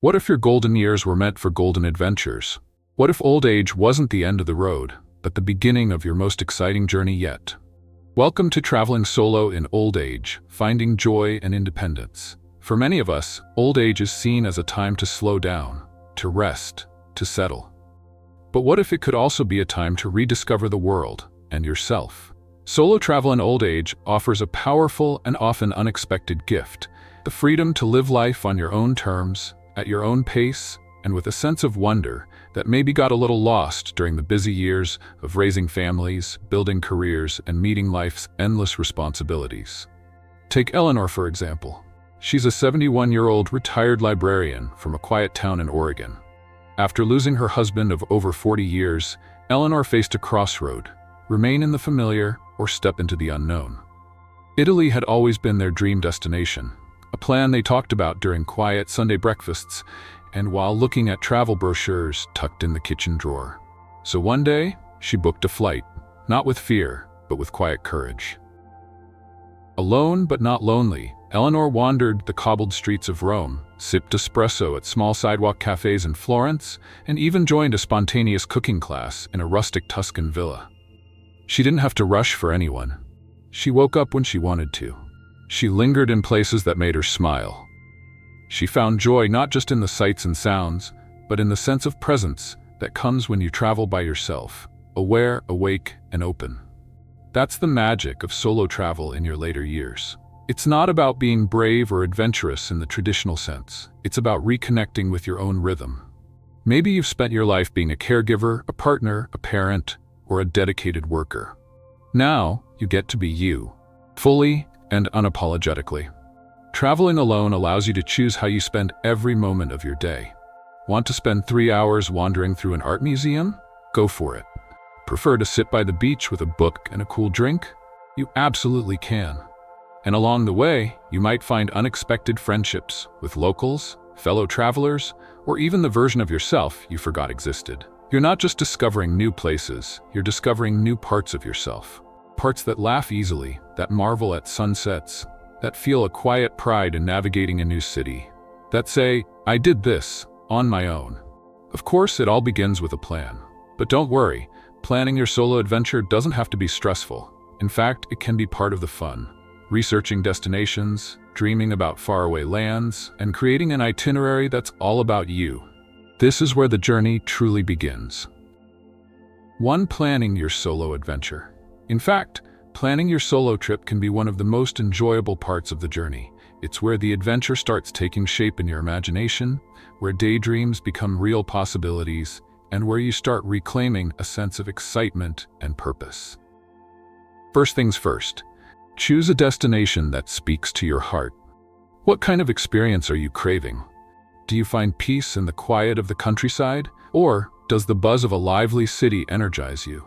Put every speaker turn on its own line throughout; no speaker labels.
What if your golden years were meant for golden adventures? What if old age wasn't the end of the road, but the beginning of your most exciting journey yet? Welcome to Traveling Solo in Old Age, Finding Joy and Independence. For many of us, old age is seen as a time to slow down, to rest, to settle. But what if it could also be a time to rediscover the world and yourself? Solo travel in old age offers a powerful and often unexpected gift: the freedom to live life on your own terms, at your own pace, and with a sense of wonder that maybe got a little lost during the busy years of raising families, building careers, and meeting life's endless responsibilities. Take Eleanor, for example. She's a 71-year-old retired librarian from a quiet town in Oregon. After losing her husband of over 40 years, Eleanor faced a crossroad: remain in the familiar or step into the unknown. Italy had always been their dream destination, a plan they talked about during quiet Sunday breakfasts and while looking at travel brochures tucked in the kitchen drawer. So one day, she booked a flight, not with fear, but with quiet courage. Alone but not lonely, Eleanor wandered the cobbled streets of Rome, sipped espresso at small sidewalk cafes in Florence, and even joined a spontaneous cooking class in a rustic Tuscan villa. She didn't have to rush for anyone. She woke up when she wanted to. She lingered in places that made her smile. She found joy not just in the sights and sounds, but in the sense of presence that comes when you travel by yourself, aware, awake, and open. That's the magic of solo travel in your later years. It's not about being brave or adventurous in the traditional sense. It's about reconnecting with your own rhythm. Maybe you've spent your life being a caregiver, a partner, a parent, or a dedicated worker. Now, you get to be you, fully and unapologetically. Traveling alone allows you to choose how you spend every moment of your day. Want to spend 3 hours wandering through an art museum? Go for it. Prefer to sit by the beach with a book and a cool drink? You absolutely can. And along the way, you might find unexpected friendships with locals, fellow travelers, or even the version of yourself you forgot existed. You're not just discovering new places, you're discovering new parts of yourself. Parts that laugh easily, that marvel at sunsets, that feel a quiet pride in navigating a new city, that say, I did this on my own. Of course, it all begins with a plan. But don't worry, planning your solo adventure doesn't have to be stressful. In fact, it can be part of the fun. Researching destinations, dreaming about faraway lands, and creating an itinerary that's all about you. This is where the journey truly begins. 1. Planning your solo adventure. In fact, planning your solo trip can be one of the most enjoyable parts of the journey. It's where the adventure starts taking shape in your imagination, where daydreams become real possibilities, and where you start reclaiming a sense of excitement and purpose. First things first, choose a destination that speaks to your heart. What kind of experience are you craving? Do you find peace in the quiet of the countryside? Or does the buzz of a lively city energize you?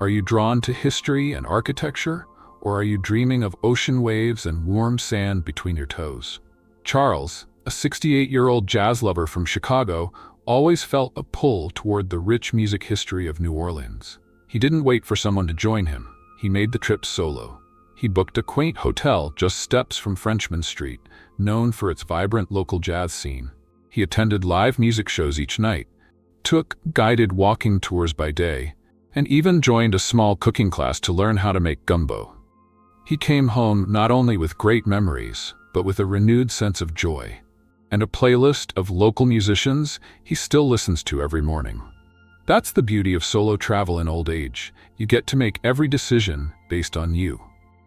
Are you drawn to history and architecture? Or are you dreaming of ocean waves and warm sand between your toes? Charles, a 68-year-old jazz lover from Chicago, always felt a pull toward the rich music history of New Orleans. He didn't wait for someone to join him. He made the trip solo. He booked a quaint hotel just steps from Frenchmen Street, known for its vibrant local jazz scene. He attended live music shows each night, took guided walking tours by day, and even joined a small cooking class to learn how to make gumbo. He came home not only with great memories, but with a renewed sense of joy, and a playlist of local musicians he still listens to every morning. That's the beauty of solo travel in old age. You get to make every decision based on you.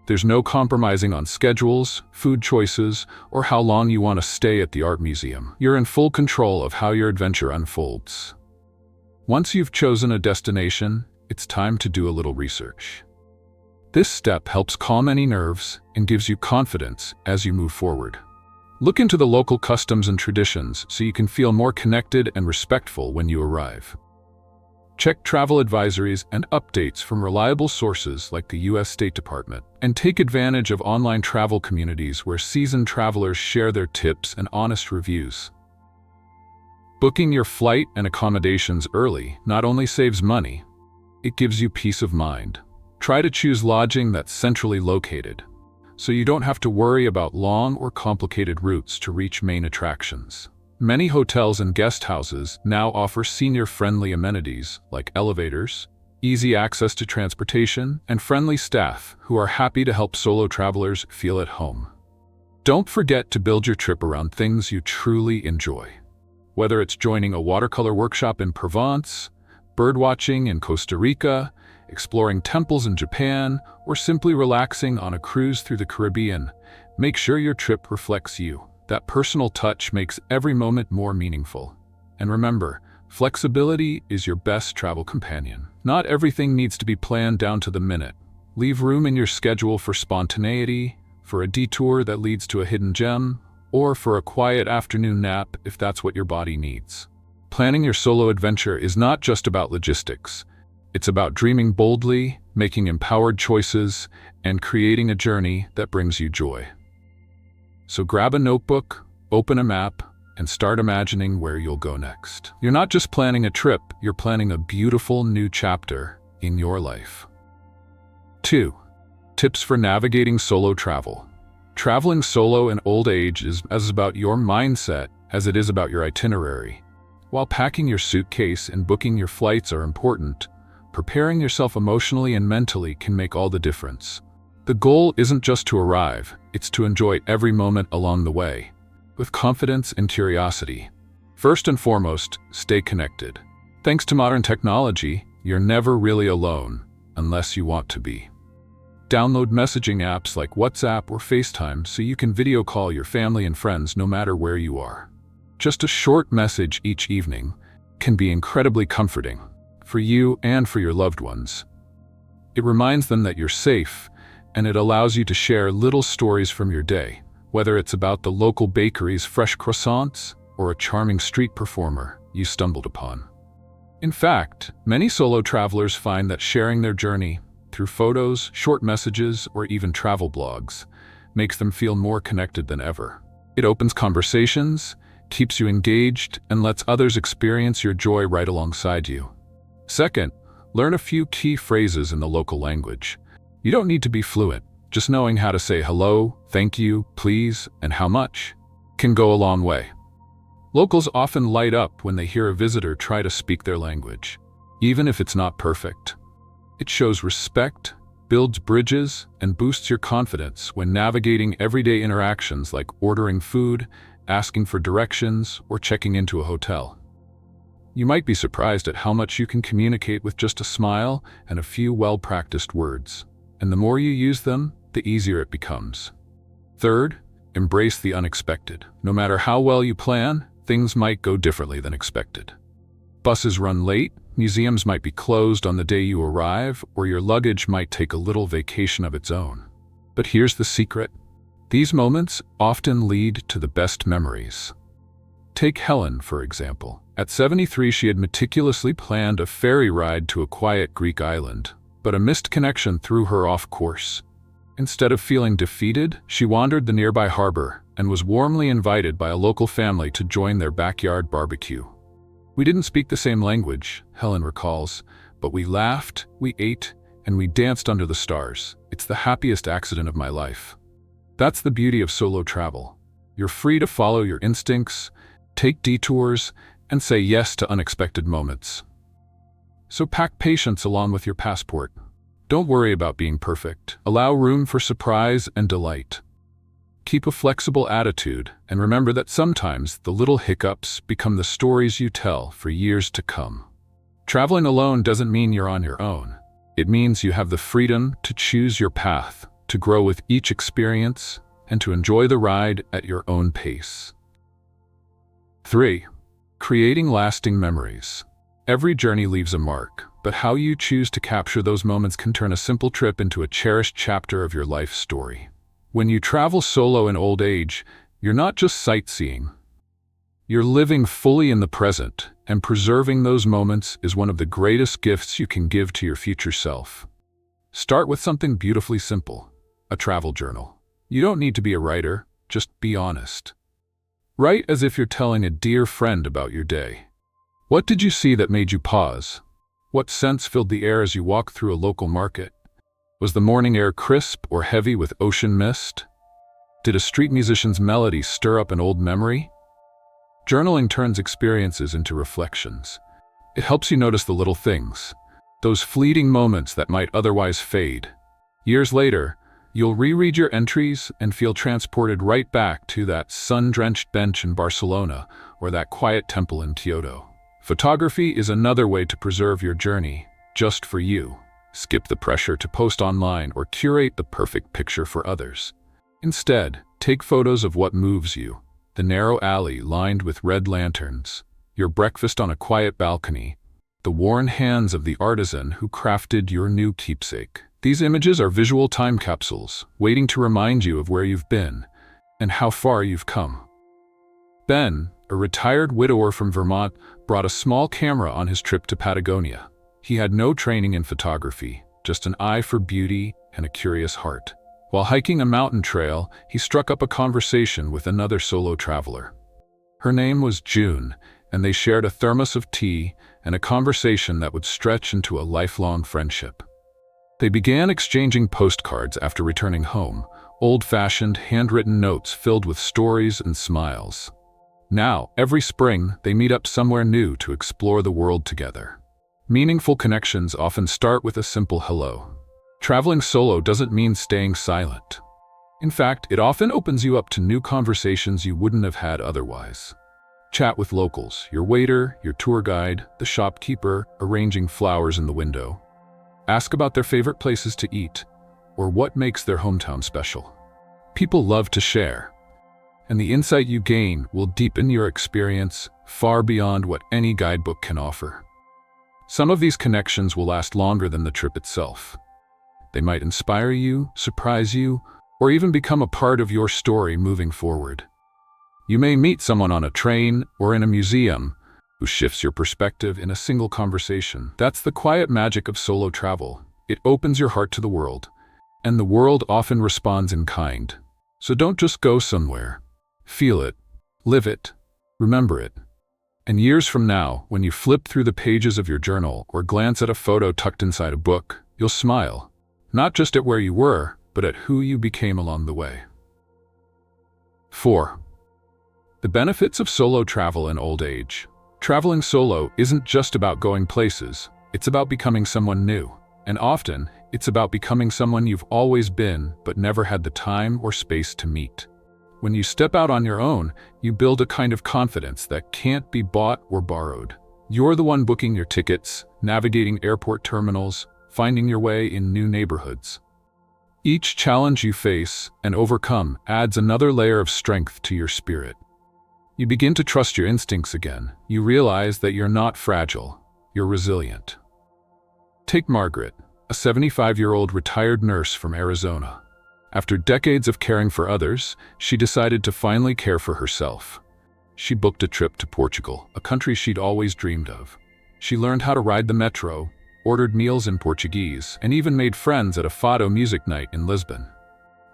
There's no compromising on schedules, food choices, or how long you want to stay at the art museum. You're in full control of how your adventure unfolds. Once you've chosen a destination, it's time to do a little research. This step helps calm any nerves and gives you confidence as you move forward. Look into the local customs and traditions so you can feel more connected and respectful when you arrive. Check travel advisories and updates from reliable sources like the U.S. State Department, and take advantage of online travel communities where seasoned travelers share their tips and honest reviews. Booking your flight and accommodations early not only saves money, it gives you peace of mind. Try to choose lodging that's centrally located, so you don't have to worry about long or complicated routes to reach main attractions. Many hotels and guest houses now offer senior-friendly amenities like elevators, easy access to transportation, and friendly staff who are happy to help solo travelers feel at home. Don't forget to build your trip around things you truly enjoy. Whether it's joining a watercolor workshop in Provence, birdwatching in Costa Rica, exploring temples in Japan, or simply relaxing on a cruise through the Caribbean, make sure your trip reflects you. That personal touch makes every moment more meaningful. And remember, flexibility is your best travel companion. Not everything needs to be planned down to the minute. Leave room in your schedule for spontaneity, for a detour that leads to a hidden gem, or for a quiet afternoon nap if that's what your body needs. Planning your solo adventure is not just about logistics. It's about dreaming boldly, making empowered choices, and creating a journey that brings you joy. So grab a notebook, open a map, and start imagining where you'll go next. You're not just planning a trip, you're planning a beautiful new chapter in your life. 2. Tips for navigating solo travel. Traveling solo in old age is as about your mindset as it is about your itinerary. While packing your suitcase and booking your flights are important, preparing yourself emotionally and mentally can make all the difference. The goal isn't just to arrive, it's to enjoy every moment along the way, with confidence and curiosity. First and foremost, stay connected. Thanks to modern technology, you're never really alone, unless you want to be. Download messaging apps like WhatsApp or FaceTime so you can video call your family and friends no matter where you are. Just a short message each evening can be incredibly comforting for you and for your loved ones. It reminds them that you're safe, and it allows you to share little stories from your day, whether it's about the local bakery's fresh croissants or a charming street performer you stumbled upon. In fact, many solo travelers find that sharing their journey through photos, short messages, or even travel blogs makes them feel more connected than ever. It opens conversations, keeps you engaged, and lets others experience your joy right alongside you. Second, learn a few key phrases in the local language. You don't need to be fluent. Just knowing how to say hello, thank you, please, and how much can go a long way. Locals often light up when they hear a visitor try to speak their language, even if it's not perfect. It shows respect, builds bridges, and boosts your confidence when navigating everyday interactions like ordering food, asking for directions, or checking into a hotel. You might be surprised at how much you can communicate with just a smile and a few well-practiced words. And the more you use them, the easier it becomes. Third, embrace the unexpected. No matter how well you plan, things might go differently than expected. Buses run late, museums might be closed on the day you arrive, or your luggage might take a little vacation of its own. But here's the secret. These moments often lead to the best memories. Take Helen, for example. At 73, she had meticulously planned a ferry ride to a quiet Greek island, but a missed connection threw her off course. Instead of feeling defeated, she wandered the nearby harbor and was warmly invited by a local family to join their backyard barbecue. We didn't speak the same language, Helen recalls, but we laughed, we ate, and we danced under the stars. It's the happiest accident of my life. That's the beauty of solo travel. You're free to follow your instincts, take detours, and say yes to unexpected moments. So pack patience along with your passport. Don't worry about being perfect. Allow room for surprise and delight. Keep a flexible attitude, and remember that sometimes the little hiccups become the stories you tell for years to come. Traveling alone doesn't mean you're on your own. It means you have the freedom to choose your path, to grow with each experience, and to enjoy the ride at your own pace. 3. Creating lasting memories. Every journey leaves a mark, but how you choose to capture those moments can turn a simple trip into a cherished chapter of your life story. When you travel solo in old age, you're not just sightseeing. You're living fully in the present, and preserving those moments is one of the greatest gifts you can give to your future self. Start with something beautifully simple, a travel journal. You don't need to be a writer, just be honest. Write as if you're telling a dear friend about your day. What did you see that made you pause? What scents filled the air as you walked through a local market? Was the morning air crisp or heavy with ocean mist? Did a street musician's melody stir up an old memory? Journaling turns experiences into reflections. It helps you notice the little things, those fleeting moments that might otherwise fade. Years later, you'll reread your entries and feel transported right back to that sun-drenched bench in Barcelona or that quiet temple in Kyoto. Photography is another way to preserve your journey, just for you. Skip the pressure to post online or curate the perfect picture for others. Instead, take photos of what moves you: the narrow alley lined with red lanterns, your breakfast on a quiet balcony, the worn hands of the artisan who crafted your new keepsake. These images are visual time capsules, waiting to remind you of where you've been and how far you've come. Ben, a retired widower from Vermont, brought a small camera on his trip to Patagonia. He had no training in photography, just an eye for beauty and a curious heart. While hiking a mountain trail, he struck up a conversation with another solo traveler. Her name was June, and they shared a thermos of tea and a conversation that would stretch into a lifelong friendship. They began exchanging postcards after returning home, old-fashioned, handwritten notes filled with stories and smiles. Now, every spring, they meet up somewhere new to explore the world together. Meaningful connections often start with a simple hello. Traveling solo doesn't mean staying silent. In fact, it often opens you up to new conversations you wouldn't have had otherwise. Chat with locals, your waiter, your tour guide, the shopkeeper arranging flowers in the window. Ask about their favorite places to eat, or what makes their hometown special. People love to share, and the insight you gain will deepen your experience far beyond what any guidebook can offer. Some of these connections will last longer than the trip itself. They might inspire you, surprise you, or even become a part of your story moving forward. You may meet someone on a train or in a museum who shifts your perspective in a single conversation. That's the quiet magic of solo travel. It opens your heart to the world, and the world often responds in kind. So don't just go somewhere. Feel it, live it, remember it. And years from now, when you flip through the pages of your journal or glance at a photo tucked inside a book, you'll smile, not just at where you were, but at who you became along the way. 4. The benefits of solo travel in old age. Traveling solo isn't just about going places, it's about becoming someone new. And often, it's about becoming someone you've always been but never had the time or space to meet. When you step out on your own, you build a kind of confidence that can't be bought or borrowed. You're the one booking your tickets, navigating airport terminals, finding your way in new neighborhoods. Each challenge you face and overcome adds another layer of strength to your spirit. You begin to trust your instincts again. You realize that you're not fragile, you're resilient. Take Margaret, a 75-year-old retired nurse from Arizona. After decades of caring for others, she decided to finally care for herself. She booked a trip to Portugal, a country she'd always dreamed of. She learned how to ride the metro, ordered meals in Portuguese, and even made friends at a fado music night in Lisbon.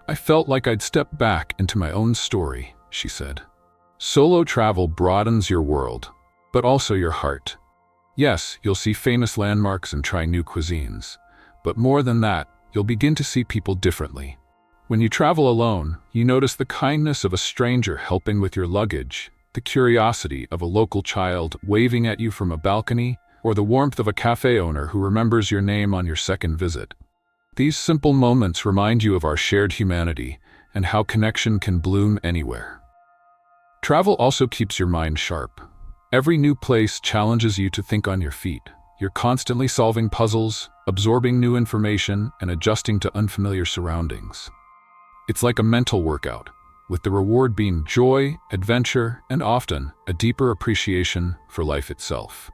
"I felt like I'd stepped back into my own story," she said. Solo travel broadens your world, but also your heart. Yes, you'll see famous landmarks and try new cuisines, but more than that, you'll begin to see people differently. When you travel alone, you notice the kindness of a stranger helping with your luggage, the curiosity of a local child waving at you from a balcony, or the warmth of a cafe owner who remembers your name on your second visit. These simple moments remind you of our shared humanity and how connection can bloom anywhere. Travel also keeps your mind sharp. Every new place challenges you to think on your feet. You're constantly solving puzzles, absorbing new information, and adjusting to unfamiliar surroundings. It's like a mental workout, with the reward being joy, adventure, and often a deeper appreciation for life itself.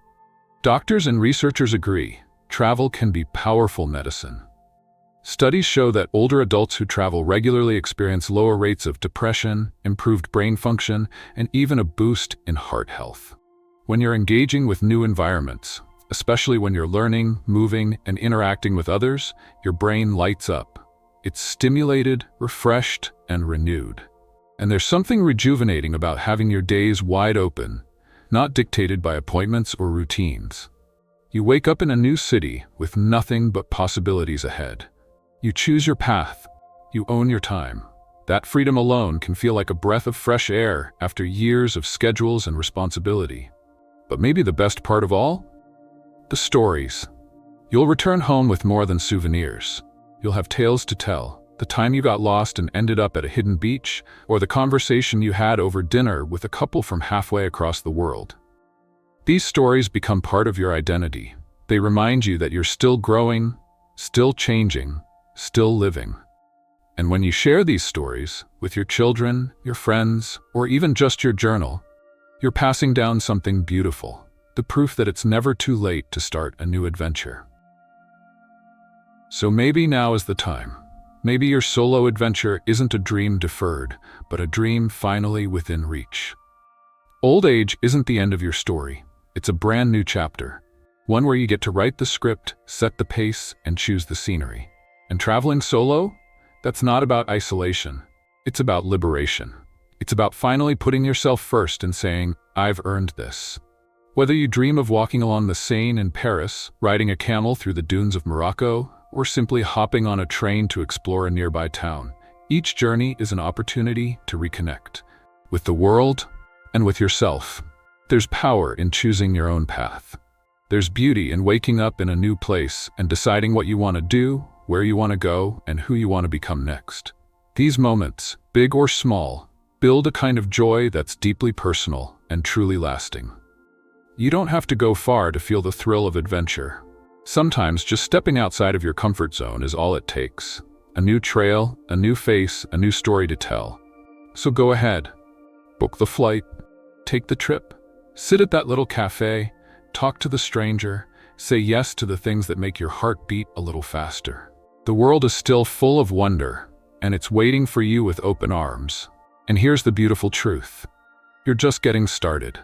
Doctors and researchers agree, travel can be powerful medicine. Studies show that older adults who travel regularly experience lower rates of depression, improved brain function, and even a boost in heart health. When you're engaging with new environments, especially when you're learning, moving, and interacting with others, your brain lights up. It's stimulated, refreshed, and renewed. And there's something rejuvenating about having your days wide open, not dictated by appointments or routines. You wake up in a new city with nothing but possibilities ahead. You choose your path. You own your time. That freedom alone can feel like a breath of fresh air after years of schedules and responsibility. But maybe the best part of all? The stories. You'll return home with more than souvenirs. You'll have tales to tell. The time you got lost and ended up at a hidden beach, or the conversation you had over dinner with a couple from halfway across the world. These stories become part of your identity. They remind you that you're still growing, still changing, still living. And when you share these stories with your children, your friends, or even just your journal, you're passing down something beautiful, the proof that it's never too late to start a new adventure. So maybe now is the time. Maybe your solo adventure isn't a dream deferred, but a dream finally within reach. Old age isn't the end of your story. It's a brand new chapter, one where you get to write the script, set the pace, and choose the scenery. And traveling solo? That's not about isolation. It's about liberation. It's about finally putting yourself first and saying, I've earned this. Whether you dream of walking along the Seine in Paris, riding a camel through the dunes of Morocco, or simply hopping on a train to explore a nearby town, each journey is an opportunity to reconnect with the world and with yourself. There's power in choosing your own path. There's beauty in waking up in a new place and deciding what you want to do, where you want to go, and who you want to become next. These moments, big or small, build a kind of joy that's deeply personal and truly lasting. You don't have to go far to feel the thrill of adventure. Sometimes just stepping outside of your comfort zone is all it takes. A new trail, a new face, a new story to tell. So go ahead. Book the flight. Take the trip. Sit at that little cafe. Talk to the stranger. Say yes to the things that make your heart beat a little faster. The world is still full of wonder, and it's waiting for you with open arms. And here's the beautiful truth. You're just getting started.